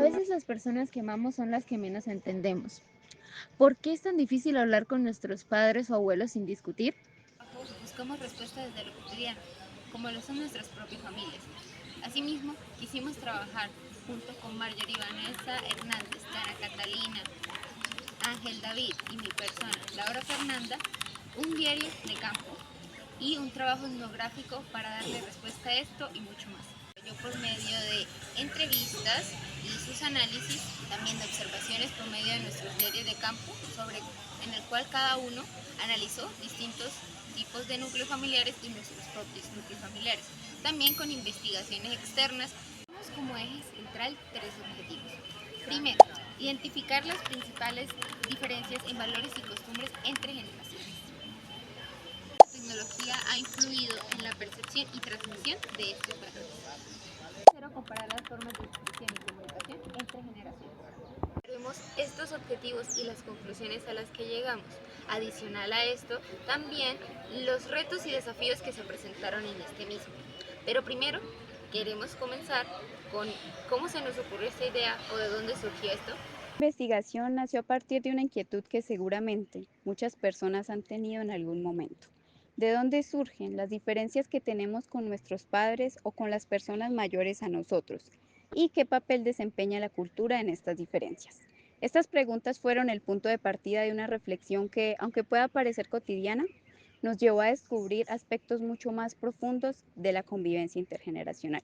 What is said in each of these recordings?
veces las personas que amamos son las que menos entendemos. ¿Por qué es tan difícil hablar con nuestros padres o abuelos sin discutir? Buscamos respuestas desde lo cotidiano, como lo son nuestras propias familias. Asimismo, quisimos trabajar junto con Marjorie Vanessa Hernández, Dana Catalina, Ángel David y mi persona, Laura Fernanda, un diario de campo y un trabajo etnográfico para darle respuesta a esto y mucho más. Yo por medio de entrevistas y sus análisis, también de observaciones por medio de nuestros diarios de campo, en el cual cada uno analizó distintos tipos de núcleos familiares y nuestros propios núcleos familiares. También con investigaciones externas, tenemos como eje central tres objetivos. Primero, identificar las principales diferencias en valores y costumbres entre generaciones. La tecnología ha influido en la percepción y transmisión de estos valores. Tercero, comparar las formas de expresión y comunicación entre generaciones. Vemos estos objetivos y las conclusiones a las que llegamos. Adicional a esto, también los retos y desafíos que se presentaron en este mismo. Pero primero, queremos comenzar con cómo se nos ocurrió esta idea o de dónde surgió esto. La investigación nació a partir de una inquietud que seguramente muchas personas han tenido en algún momento. ¿De dónde surgen las diferencias que tenemos con nuestros padres o con las personas mayores a nosotros? ¿Y qué papel desempeña la cultura en estas diferencias? Estas preguntas fueron el punto de partida de una reflexión que, aunque pueda parecer cotidiana, nos llevó a descubrir aspectos mucho más profundos de la convivencia intergeneracional.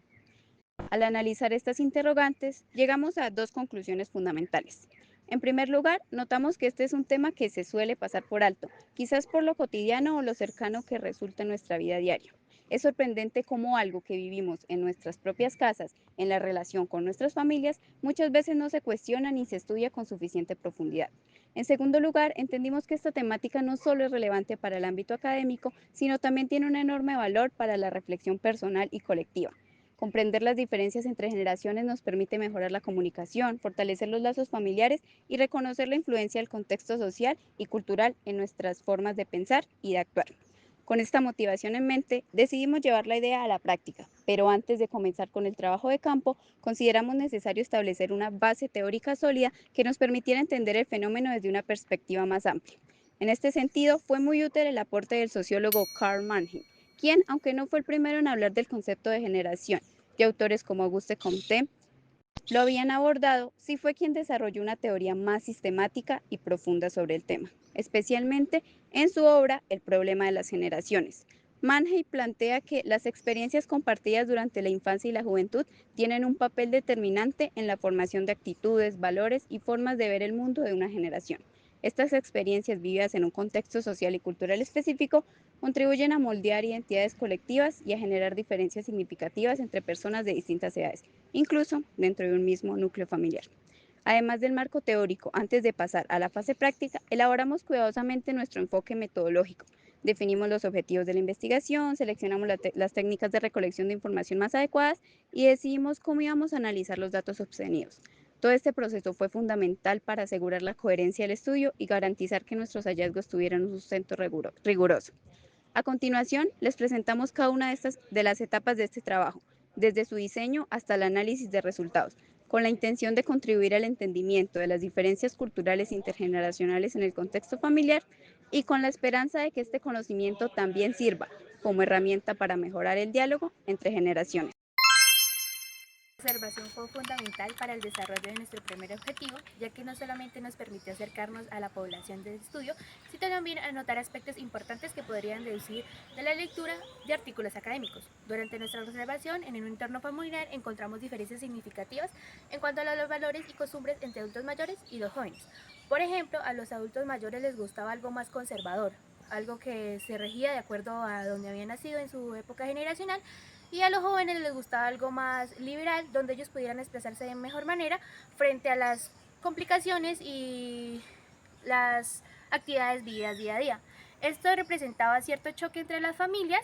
Al analizar estas interrogantes, llegamos a dos conclusiones fundamentales. En primer lugar, notamos que este es un tema que se suele pasar por alto, quizás por lo cotidiano o lo cercano que resulta en nuestra vida diaria. Es sorprendente cómo algo que vivimos en nuestras propias casas, en la relación con nuestras familias, muchas veces no se cuestiona ni se estudia con suficiente profundidad. En segundo lugar, entendimos que esta temática no solo es relevante para el ámbito académico, sino también tiene un enorme valor para la reflexión personal y colectiva. Comprender las diferencias entre generaciones nos permite mejorar la comunicación, fortalecer los lazos familiares y reconocer la influencia del contexto social y cultural en nuestras formas de pensar y de actuar. Con esta motivación en mente, decidimos llevar la idea a la práctica, pero antes de comenzar con el trabajo de campo, consideramos necesario establecer una base teórica sólida que nos permitiera entender el fenómeno desde una perspectiva más amplia. En este sentido, fue muy útil el aporte del sociólogo Karl Mannheim, quien, aunque no fue el primero en hablar del concepto de generación, y autores como Auguste Comte lo habían abordado, sí fue quien desarrolló una teoría más sistemática y profunda sobre el tema, especialmente en su obra El problema de las generaciones. Mannheim plantea que las experiencias compartidas durante la infancia y la juventud tienen un papel determinante en la formación de actitudes, valores y formas de ver el mundo de una generación. Estas experiencias vividas en un contexto social y cultural específico contribuyen a moldear identidades colectivas y a generar diferencias significativas entre personas de distintas edades, incluso dentro de un mismo núcleo familiar. Además del marco teórico, antes de pasar a la fase práctica, elaboramos cuidadosamente nuestro enfoque metodológico. Definimos los objetivos de la investigación, seleccionamos las técnicas de recolección de información más adecuadas y decidimos cómo íbamos a analizar los datos obtenidos. Todo este proceso fue fundamental para asegurar la coherencia del estudio y garantizar que nuestros hallazgos tuvieran un sustento riguroso. A continuación, les presentamos cada una de las etapas de este trabajo, desde su diseño hasta el análisis de resultados, con la intención de contribuir al entendimiento de las diferencias culturales intergeneracionales en el contexto familiar y con la esperanza de que este conocimiento también sirva como herramienta para mejorar el diálogo entre generaciones. La observación fue fundamental para el desarrollo de nuestro primer objetivo, ya que no solamente nos permitió acercarnos a la población del estudio, sino también anotar aspectos importantes que podrían deducir de la lectura de artículos académicos. Durante nuestra observación, en un entorno familiar, encontramos diferencias significativas en cuanto a los valores y costumbres entre adultos mayores y los jóvenes. Por ejemplo, a los adultos mayores les gustaba algo más conservador, algo que se regía de acuerdo a donde habían nacido en su época generacional, y a los jóvenes les gustaba algo más liberal, donde ellos pudieran expresarse de mejor manera frente a las complicaciones y las actividades vividas día a día. Esto representaba cierto choque entre las familias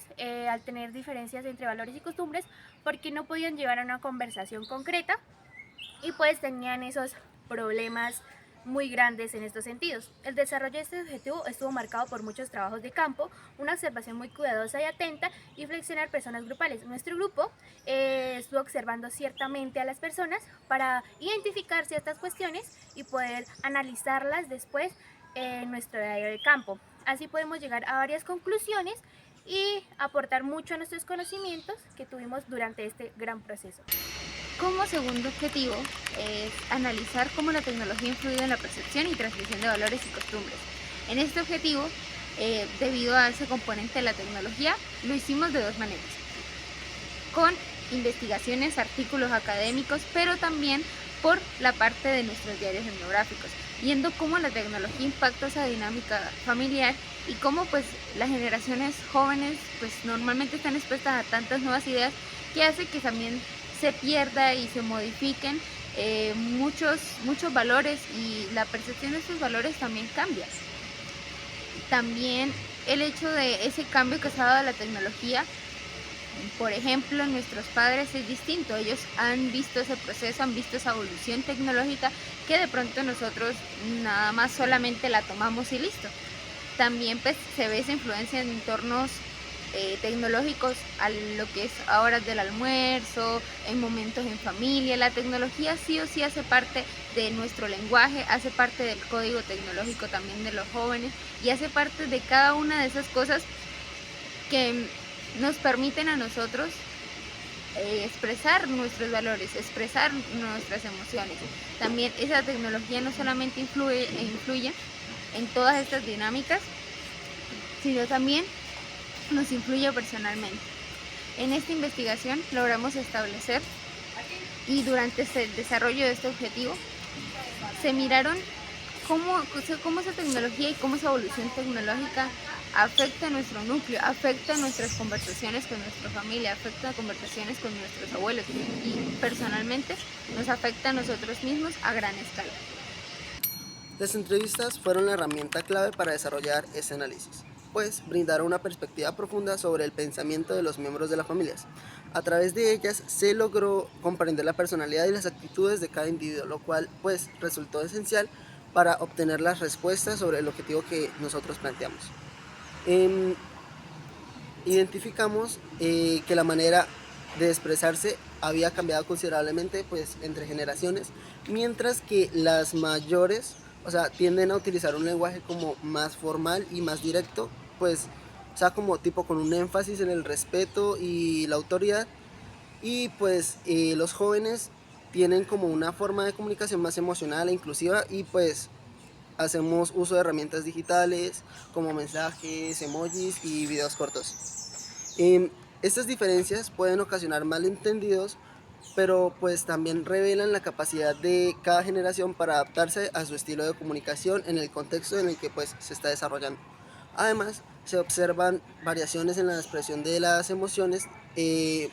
al tener diferencias entre valores y costumbres, porque no podían llevar a una conversación concreta y pues tenían esos problemas muy grandes en estos sentidos. El desarrollo de este objetivo estuvo marcado por muchos trabajos de campo, una observación muy cuidadosa y atenta y flexionar personas grupales. Nuestro grupo estuvo observando ciertamente a las personas para identificar ciertas cuestiones y poder analizarlas después en nuestro área de campo. Así podemos llegar a varias conclusiones y aportar mucho a nuestros conocimientos que tuvimos durante este gran proceso. Como segundo objetivo es analizar cómo la tecnología ha influido en la percepción y transmisión de valores y costumbres. En este objetivo, debido a ese componente de la tecnología, lo hicimos de dos maneras. Con investigaciones, artículos académicos, pero también por la parte de nuestros diarios etnográficos, viendo cómo la tecnología impacta esa dinámica familiar y cómo pues las generaciones jóvenes pues normalmente están expuestas a tantas nuevas ideas que hace que también se pierda y se modifiquen muchos valores y la percepción de esos valores también cambia. También el hecho de ese cambio que se ha dado a la tecnología, por ejemplo, nuestros padres es distinto, ellos han visto ese proceso, han visto esa evolución tecnológica que de pronto nosotros nada más solamente la tomamos y listo. También pues, se ve esa influencia en entornos tecnológicos a lo que es a horas del almuerzo, en momentos en familia. La tecnología sí o sí hace parte de nuestro lenguaje, hace parte del código tecnológico también de los jóvenes y hace parte de cada una de esas cosas que nos permiten a nosotros expresar nuestros valores, expresar nuestras emociones. También esa tecnología no solamente influye en todas estas dinámicas, sino también nos influye personalmente. En esta investigación logramos establecer y durante el desarrollo de este objetivo se miraron cómo esa tecnología y cómo esa evolución tecnológica afecta a nuestro núcleo, afecta a nuestras conversaciones con nuestra familia, afecta a conversaciones con nuestros abuelos y personalmente nos afecta a nosotros mismos a gran escala. Las entrevistas fueron la herramienta clave para desarrollar ese análisis, pues brindaron una perspectiva profunda sobre el pensamiento de los miembros de las familias. A través de ellas se logró comprender la personalidad y las actitudes de cada individuo, lo cual pues resultó esencial para obtener las respuestas sobre el objetivo que nosotros planteamos. Identificamos que la manera de expresarse había cambiado considerablemente pues, entre generaciones, mientras que las mayores tienden a utilizar un lenguaje como más formal y más directo, pues, como tipo con un énfasis en el respeto y la autoridad, y pues los jóvenes tienen como una forma de comunicación más emocional e inclusiva y pues hacemos uso de herramientas digitales como mensajes, emojis y videos cortos. Estas diferencias pueden ocasionar malentendidos, pero pues también revelan la capacidad de cada generación para adaptarse a su estilo de comunicación en el contexto en el que pues se está desarrollando. Además, se observan variaciones en la expresión de las emociones, de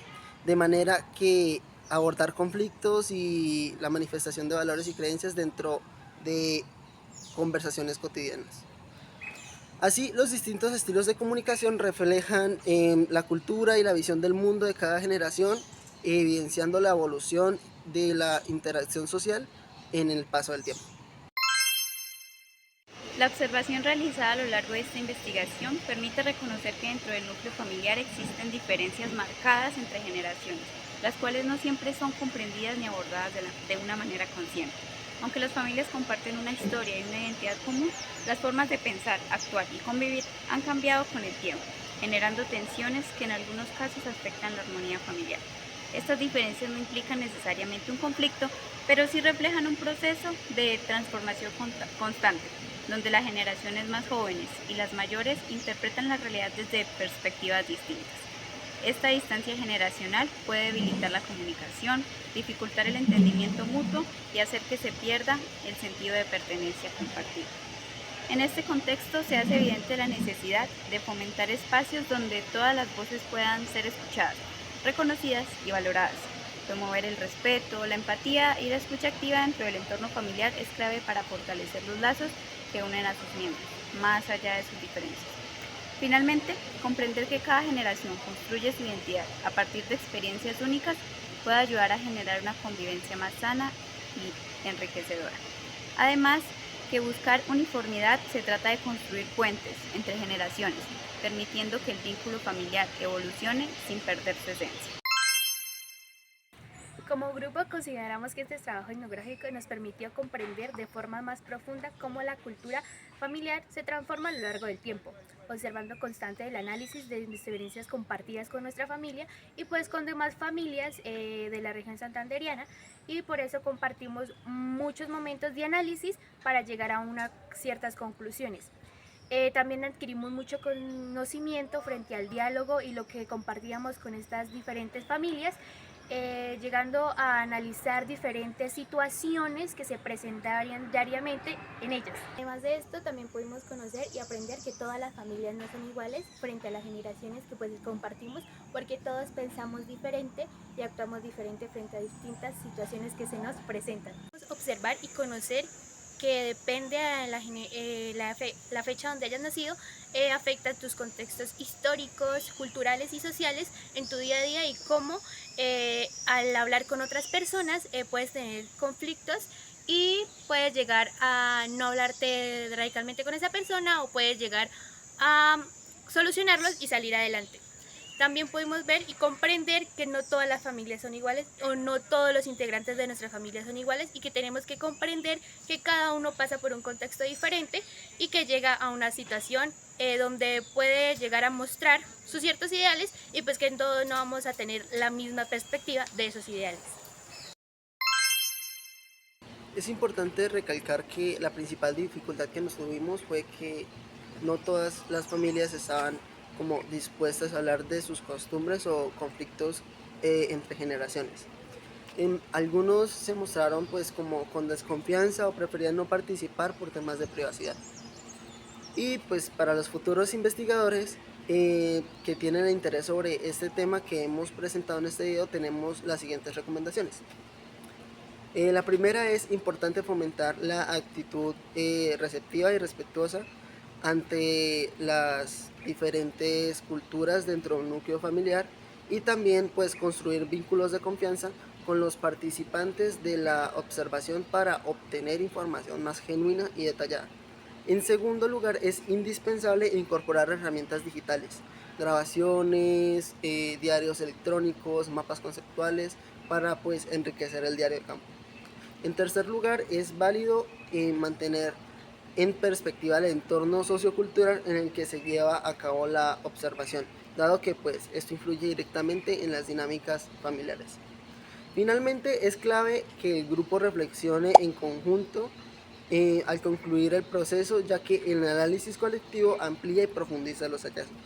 manera que abordar conflictos y la manifestación de valores y creencias dentro de conversaciones cotidianas. Así, los distintos estilos de comunicación reflejan la cultura y la visión del mundo de cada generación, evidenciando la evolución de la interacción social en el paso del tiempo. La observación realizada a lo largo de esta investigación permite reconocer que dentro del núcleo familiar existen diferencias marcadas entre generaciones, las cuales no siempre son comprendidas ni abordadas de una manera consciente. Aunque las familias comparten una historia y una identidad común, las formas de pensar, actuar y convivir han cambiado con el tiempo, generando tensiones que en algunos casos afectan la armonía familiar. Estas diferencias no implican necesariamente un conflicto, pero sí reflejan un proceso de transformación constante, donde las generaciones más jóvenes y las mayores interpretan la realidad desde perspectivas distintas. Esta distancia generacional puede debilitar la comunicación, dificultar el entendimiento mutuo y hacer que se pierda el sentido de pertenencia compartida. En este contexto se hace evidente la necesidad de fomentar espacios donde todas las voces puedan ser escuchadas, reconocidas y valoradas. Promover el respeto, la empatía y la escucha activa dentro del entorno familiar es clave para fortalecer los lazos que unen a sus miembros, más allá de sus diferencias. Finalmente, comprender que cada generación construye su identidad a partir de experiencias únicas puede ayudar a generar una convivencia más sana y enriquecedora. Además, que buscar uniformidad se trata de construir puentes entre generaciones, permitiendo que el vínculo familiar evolucione sin perder su esencia. Como grupo consideramos que este trabajo etnográfico nos permitió comprender de forma más profunda cómo la cultura familiar se transforma a lo largo del tiempo, observando constante el análisis de experiencias compartidas con nuestra familia y pues con demás familias de la región santanderiana, y por eso compartimos muchos momentos de análisis para llegar a unas ciertas conclusiones. También adquirimos mucho conocimiento frente al diálogo y lo que compartíamos con estas diferentes familias, llegando a analizar diferentes situaciones que se presentarían diariamente en ellas. Además de esto, también pudimos conocer y aprender que todas las familias no son iguales frente a las generaciones que pues compartimos, porque todos pensamos diferente y actuamos diferente frente a distintas situaciones que se nos presentan. Observar y conocer que depende de la fecha donde hayas nacido, afecta tus contextos históricos, culturales y sociales en tu día a día, y cómo al hablar con otras personas puedes tener conflictos y puedes llegar a no hablarte radicalmente con esa persona, o puedes llegar a solucionarlos y salir adelante. También pudimos ver y comprender que no todas las familias son iguales, o no todos los integrantes de nuestra familia son iguales, y que tenemos que comprender que cada uno pasa por un contexto diferente y que llega a una situación donde puede llegar a mostrar sus ciertos ideales, y pues que en todo no vamos a tener la misma perspectiva de esos ideales. Es importante recalcar que la principal dificultad que nos tuvimos fue que no todas las familias estaban como dispuestas a hablar de sus costumbres o conflictos entre generaciones. Algunos se mostraron pues como con desconfianza o preferían no participar por temas de privacidad. Y pues para los futuros investigadores que tienen interés sobre este tema que hemos presentado en este video, tenemos las siguientes recomendaciones. La primera es importante fomentar la actitud receptiva y respetuosa ante las diferentes culturas dentro de un núcleo familiar, y también pues construir vínculos de confianza con los participantes de la observación para obtener información más genuina y detallada. En segundo lugar, es indispensable incorporar herramientas digitales, grabaciones, diarios electrónicos, mapas conceptuales para pues enriquecer el diario de campo. En tercer lugar, es válido mantener en perspectiva el entorno sociocultural en el que se lleva a cabo la observación, dado que pues esto influye directamente en las dinámicas familiares. Finalmente, es clave que el grupo reflexione en conjunto al concluir el proceso, ya que el análisis colectivo amplía y profundiza los hallazgos.